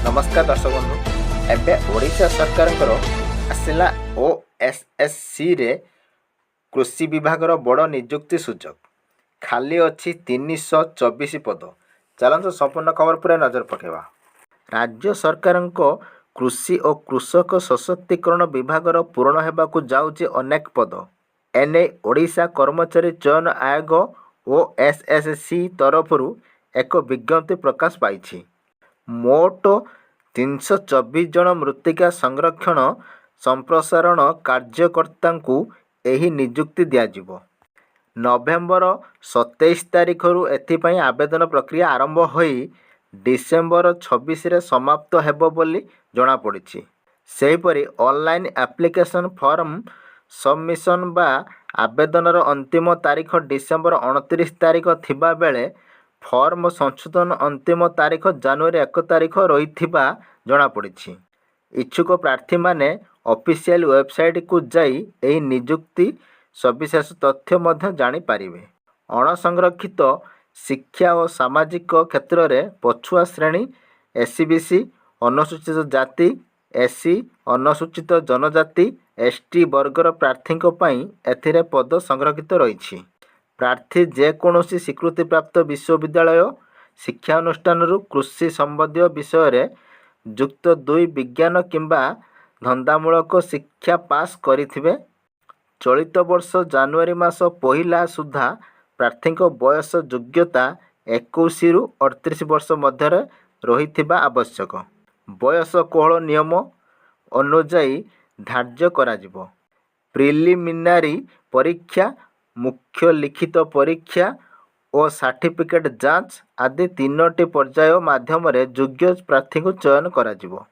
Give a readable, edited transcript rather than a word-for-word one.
नमस्कार दर्शक बंधु एवं ओडिशा सरकार आसला OSSC रे कृषि विभाग बड़ नियुक्ति सूचक खाली अच्छी 324 पद। चलते संपूर्ण खबर पर नजर पकेवा। राज्य सरकार कृषि और कृषक सशक्तिकरण विभाग पूरण होगाकू जाउछि अनेक पद। एने ओडिशा कर्मचारी चयन आयोग OSSC तरफ एक विज्ञप्ति प्रकाश पाई। मोट 324 जन मृत्तिका संरक्षण संप्रसारण कार्यकर्ता एही नियुक्ति दियाजिबो। नवेम्बर 27 तारिखरू एथिपाई आवेदन प्रक्रिया आरंभ होई डिसेम्बर 26 रे समाप्त हेबो बोली जणा पड़िछि। सेहीपरि ऑनलाइन एप्लिकेशन फॉर्म सबमिशन बा आवेदनर अंतिम तारीख डिसेम्बर 29 तारीख थिबा बेले फॉर्म संशोधन अंतिम तारीख जनवरी 1 तारीख रही जना पड़ी। इच्छुक प्रार्थी माने ऑफिशियल वेबसाइट को जाई एही नियुक्ति सविशेष तथ्य मध्य जानी पारिबे। अणसंरक्षित शिक्षा और सामाजिक क्षेत्र में पछुआ श्रेणी SCBC अनुसूचित जाति SC अनुसूचित जनजाति ST वर्गर प्रार्थी एथिरे पद संरक्षित रही। प्रार्थी जेकोसी स्वीकृतिप्राप्त विश्वविद्यालय शिक्षानुष्ठान कृषि संबंधी विषय रे युक्त 2 विज्ञान किंबा धंदामूलक शिक्षा पास करिथिबे। चलित वर्ष जनवरी मास पहिला सुधा प्रार्थी बयस योग्यता 21 रु 38 वर्ष मध्य रहिथिबा आवश्यक। बयस कोहल नियम अनुଯାयी धार्य कराजिबो। प्रिलिमिनारी परीक्षा, मुख्य लिखित परीक्षा और सर्टिफिकेट जांच आदि 3टी पर्याय माध्यम योग्य प्रार्थी को चयन कराजिबो।